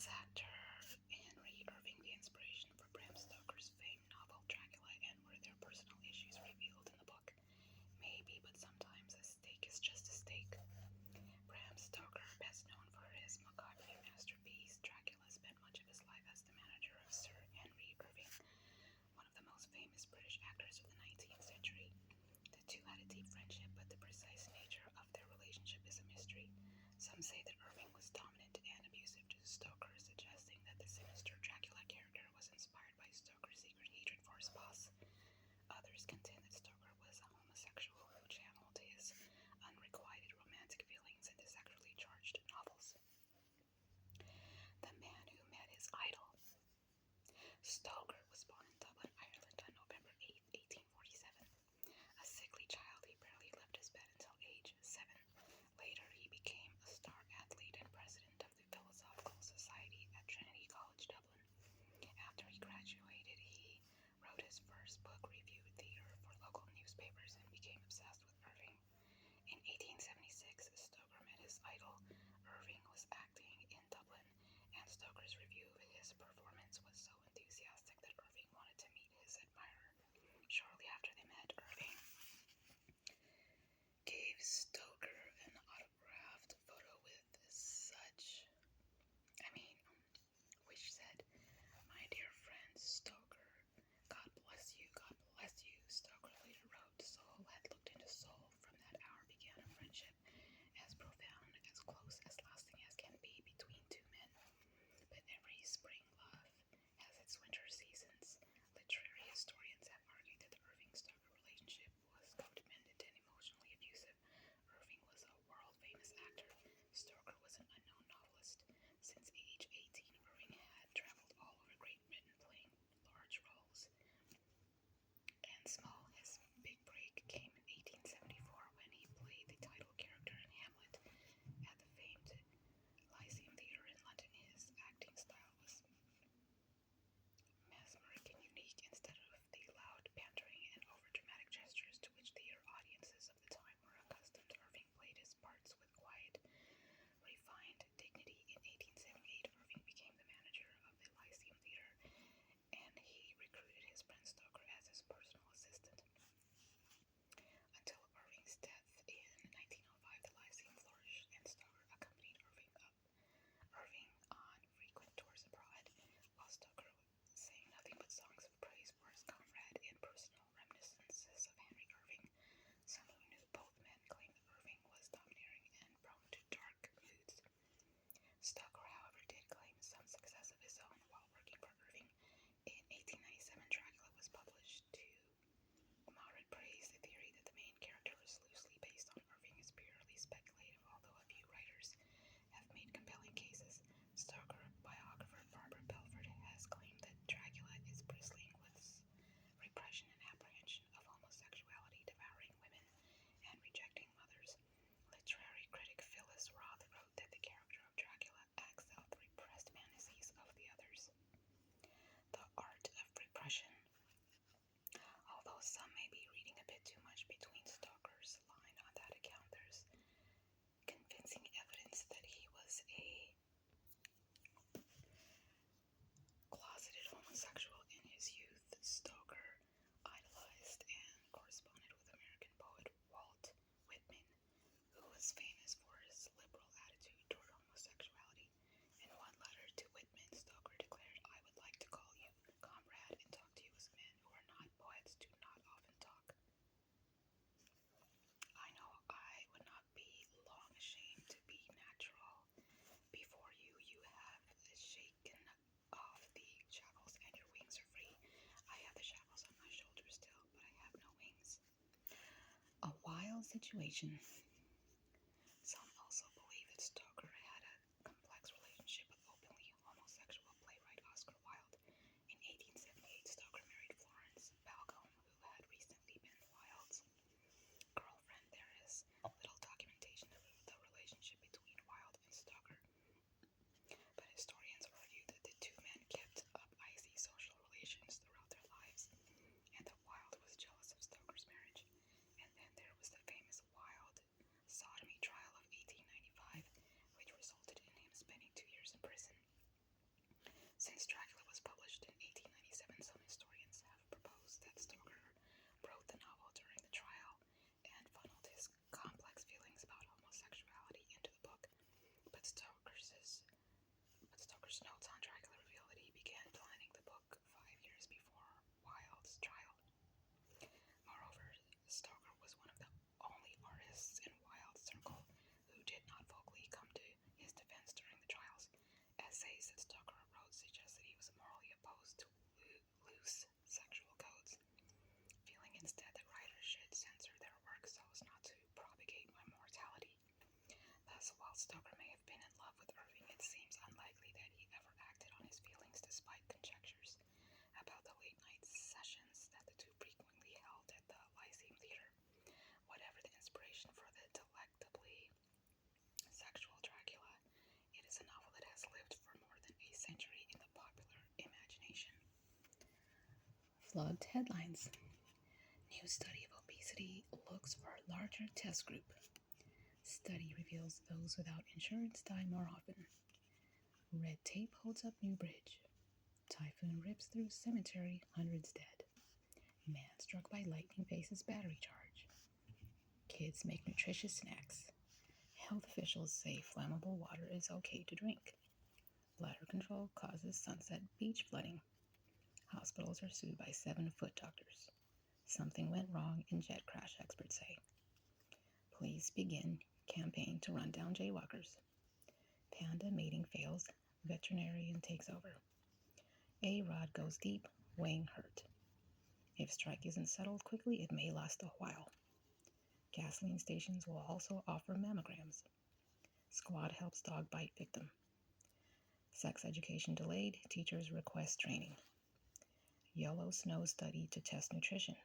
Was actor Henry Irving the inspiration for Bram Stoker's famed novel Dracula, and were there personal issues revealed in the book? Maybe, but sometimes a steak is just a steak. Bram Stoker, best known for his macabre masterpiece Dracula, spent much of his life as the manager of Sir Henry Irving, one of the most famous British actors of the 19th century. The two had a deep friendship, but the precise nature of their relationship is a mystery. Some say that Irving was dominant and abusive to Stoker, suggesting that the sinister Dracula character was inspired by Stoker's secret hatred for his boss. Others contend that Stoker was a homosexual who channeled his unrequited romantic feelings into sexually charged novels. The man who met his idol. Stoker was born in Dublin, Ireland on November 8, 1847. A sickly child, he barely left his bed until age 7. Later, he became a star athlete and president of the Philosophical Society at Trinity College, Dublin. After he graduated, he wrote his first book, reviewed theater for local newspapers, and became obsessed with Irving. In 1876, Stoker met his idol. Irving was acting in Dublin, and Stoker's review of his performance was so enthusiastic that Irving wanted to meet his admirer. Shortly after they met, Irving gave Stoker an autographed photo with which said, "My dear friend Stoker, God bless you, God bless you." Stoker later wrote, "Soul had looked into soul. From that hour began a friendship as profound, as close, as lasting as can be between two men. But every spring love has its winter seasons. Literary historians have argued that the Irving-Stoker relationship was codependent and emotionally abusive. Irving was a world-famous actor. Stoker was an unknown novelist. Since age 18, Irving had traveled all over Great Britain playing large roles and small. His big break came in 1874 when he played the title character in Hamlet at the famed Lyceum Theatre in London. His acting style was mesmeric and unique. Instead of the loud bantering and overdramatic gestures to which theatre audiences of the time were accustomed, Irving played his parts with quiet, refined dignity. In 1878, Irving became the manager of the Lyceum Theatre, and he recruited his friend Stoker as his personal assistant. Until Irving's death in 1905, the Lyceum flourished, and Stoker accompanied Irving on frequent tours abroad, while Stoker sang nothing but songs of praise for his comrade and personal reminiscences of Henry Irving. Some who knew both men claimed that Irving was domineering and prone to dark moods. Stoker, however, did claim some success of his own while working for Irving. In 1897, Dracula was published. To moderate praise, the theory that the main character is loosely based on Irving is purely speculative, although a few writers have made compelling cases. Stoker biographer Barbara Belford has claimed that Dracula is bristling with repression and apprehension of homosexuality, devouring women, and rejecting mothers. Literary critic Phyllis Roth wrote that the character of Dracula acts out the repressed fantasies of the others. The art of repression. Although some may be reading a bit too much between Stoker's line on that account, there's convincing evidence that he was a closeted homosexual in his youth. Stoker idolized and corresponded with American poet Walt Whitman, who was famous for his liberal attitude toward homosexuality. In one letter to Whitman, Stoker declared, "I would like to call you comrade and talk to you as men who are not poets do not often talk. I know I would not be long ashamed to be natural before you. You have shaken off the shackles and your wings are free. I have the shackles on my shoulders still, but I have no wings." A wild situation. Some also believe that Stoker had a complex relationship with openly homosexual playwright Oscar Wilde. In 1878, Stoker married Florence Balcombe, who had recently been Wilde's girlfriend. There is little documentation of the relationship between Wilde and Stoker, but historians argue that the two men kept up icy social relations throughout their lives, and that Wilde was jealous of Stoker's marriage. And then there was the famous Wilde Flood headlines. New study of obesity looks for larger test group. Study reveals those without insurance die more often. Red tape holds up new bridge. Typhoon rips through cemetery, hundreds dead. Man struck by lightning faces battery charge. Kids make nutritious snacks. Health officials say flammable water is okay to drink. Bladder control causes Sunset Beach flooding. Hospitals are sued by 7-foot doctors. Something went wrong in jet crash, experts say. Police begin campaign to run down jaywalkers. Panda mating fails. Veterinarian takes over. A-Rod goes deep. Wang hurt. If strike isn't settled quickly, it may last a while. Gasoline stations will also offer mammograms. Squad helps dog bite victim. Sex education delayed. Teachers request training. Yellow snow study to test nutrition.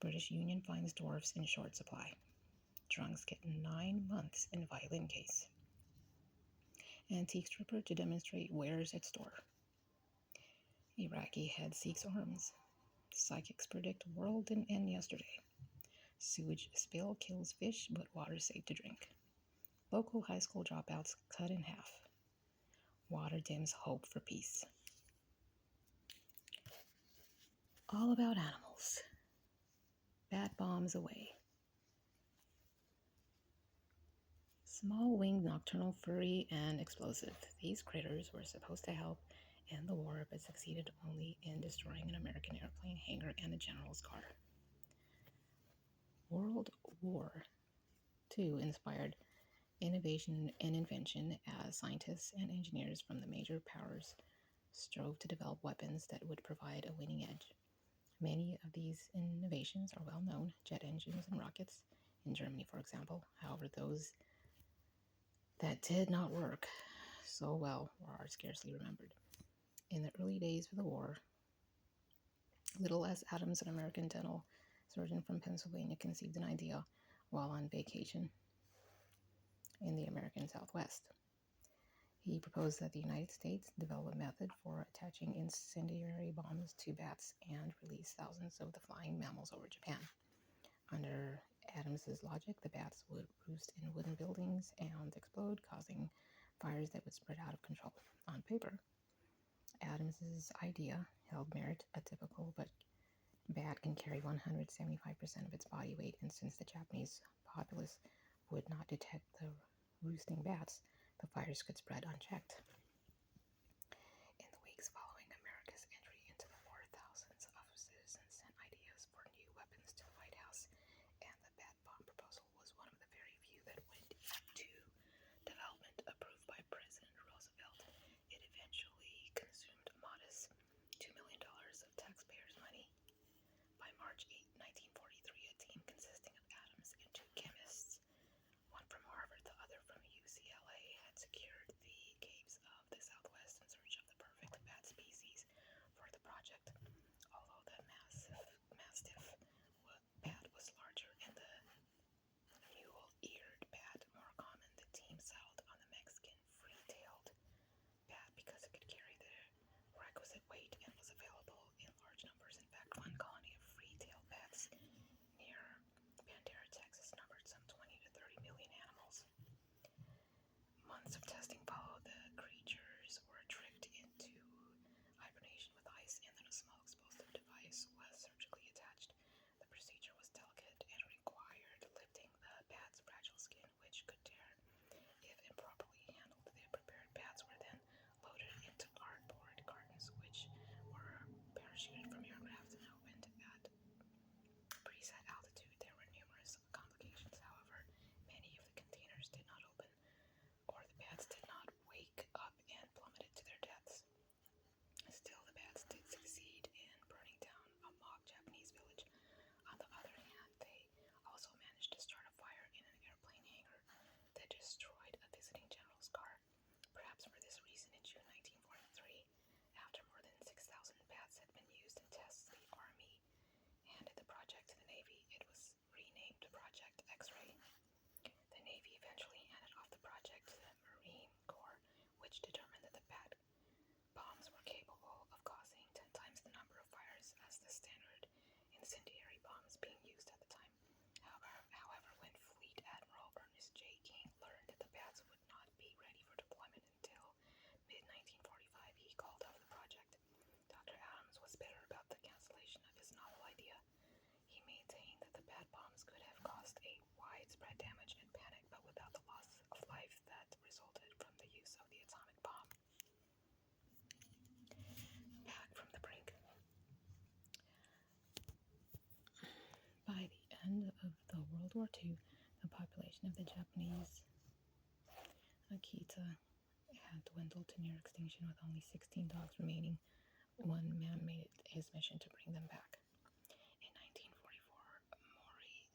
British Union finds dwarfs in short supply. Drunks get 9 months in violin case. Antique stripper to demonstrate wares at store. Iraqi head seeks arms. Psychics predict world didn't end yesterday. Sewage spill kills fish, but water safe to drink. Local high school dropouts cut in half. Water dims hope for peace. All about animals. Bat bombs away. Small-winged nocturnal furry and explosive. These critters were supposed to help end the war, but succeeded only in destroying an American airplane hangar and a general's car. World War II inspired innovation and invention as scientists and engineers from the major powers strove to develop weapons that would provide a winning edge. Many of these innovations are well known, jet engines and rockets, in Germany, for example. However, those that did not work so well are scarcely remembered. In the early days of the war, Little S. Adams, an American dental surgeon from Pennsylvania, conceived an idea while on vacation in the American Southwest. He proposed that the United States develop a method for attaching incendiary bombs to bats and release thousands of the flying mammals over Japan. Under Adams's logic, the bats would roost in wooden buildings and explode, causing fires that would spread out of control. On paper, Adams's idea held merit. A typical bat can carry 175% of its body weight, and since the Japanese populace would not detect the roosting bats, the fires could spread unchecked. In the weeks following America's entry into the war, thousands of citizens sent ideas for new weapons to the White House, and the bat bomb proposal was one of the very few that went into development approved by President Roosevelt. It eventually consumed a modest $2 million of taxpayers' money. By March 8, 1943, a team consisting of Adams and 2 chemists, one from Harvard, the other from UCLA, had secured the caves of War II, the population of the Japanese Akita had dwindled to near extinction with only 16 dogs remaining. One man made it his mission to bring them back. In 1944, Mori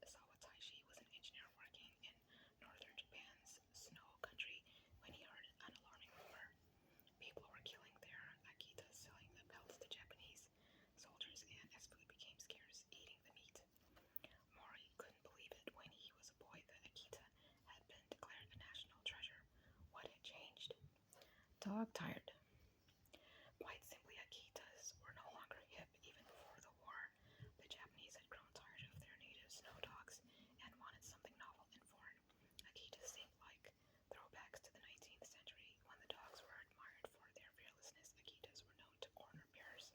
Sawataishi was an engineer working in northern Japan's snow country when he heard an alarming rumor. People were killing their Akitas, selling the pelts to Japanese soldiers, and as food became scarce, eating the meat. Mori couldn't believe it. When he was a boy, the Akita had been declared a national treasure. What had changed? Dog tired. Quite simply, Akitas were no longer hip even before the war. The Japanese had grown tired of their native snow dogs and wanted something novel and foreign. Akitas seemed like throwbacks to the 19th century when the dogs were admired for their fearlessness. Akitas were known to corner bears.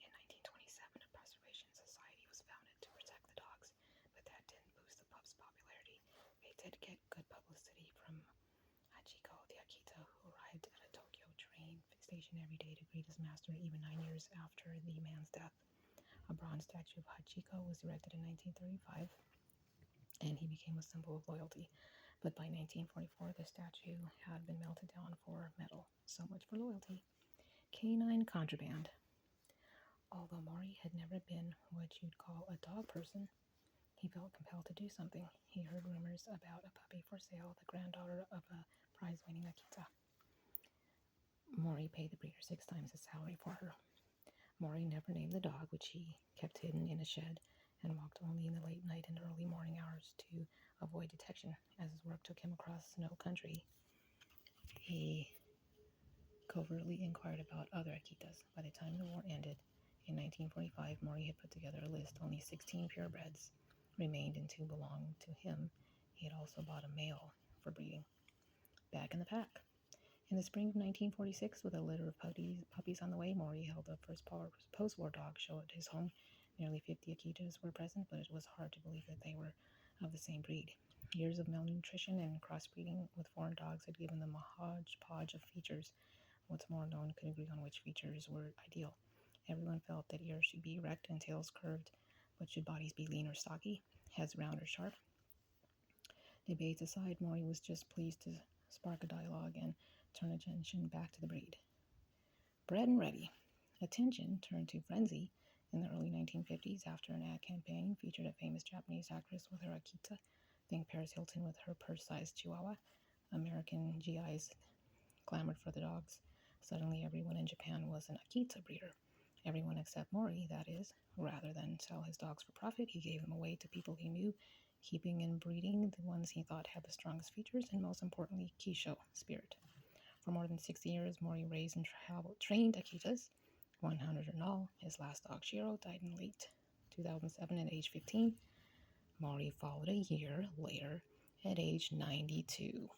In 1927, a preservation society was founded to protect the dogs, but that didn't boost the pup's popularity. They did get good publicity from Hachiko, the Akita, who arrived at a Tokyo train station every day to greet his master, even 9 years after the man's death. A bronze statue of Hachiko was erected in 1935, and he became a symbol of loyalty. But by 1944, the statue had been melted down for metal. So much for loyalty. Canine contraband. Although Mori had never been what you'd call a dog person, he felt compelled to do something. He heard rumors about a puppy for sale, the granddaughter of a prize-winning Akita. Mori paid the breeder 6 times his salary for her. Mori never named the dog, which he kept hidden in a shed, and walked only in the late night and early morning hours to avoid detection. As his work took him across snow country, he covertly inquired about other Akitas. By the time the war ended, in 1945, Mori had put together a list. Only 16 purebreds remained and 2 belonged to him. He had also bought a male for breeding. Back in the pack. In the spring of 1946, with a litter of puppies on the way, Mori held the first post-war dog show at his home. Nearly 50 Akitas were present, but it was hard to believe that they were of the same breed. Years of malnutrition and crossbreeding with foreign dogs had given them a hodgepodge of features. What's more, no one could agree on which features were ideal. Everyone felt that ears should be erect and tails curved, but should bodies be lean or stocky, heads round or sharp? Debates aside, Mori was just pleased to spark a dialogue and turn attention back to the breed. Bred and ready. Attention turned to frenzy in the early 1950s after an ad campaign featured a famous Japanese actress with her Akita. Think Paris Hilton with her purse-sized Chihuahua. American GIs clamored for the dogs. Suddenly, everyone in Japan was an Akita breeder. Everyone except Mori, that is. Rather than sell his dogs for profit, he gave them away to people he knew, keeping and breeding the ones he thought had the strongest features and, most importantly, Kisho, spirit. For more than 60 years, Mori raised and trained Akitas, 100 in all. His last dog, Shiro, died in late 2007 at age 15. Mori followed a year later at age 92.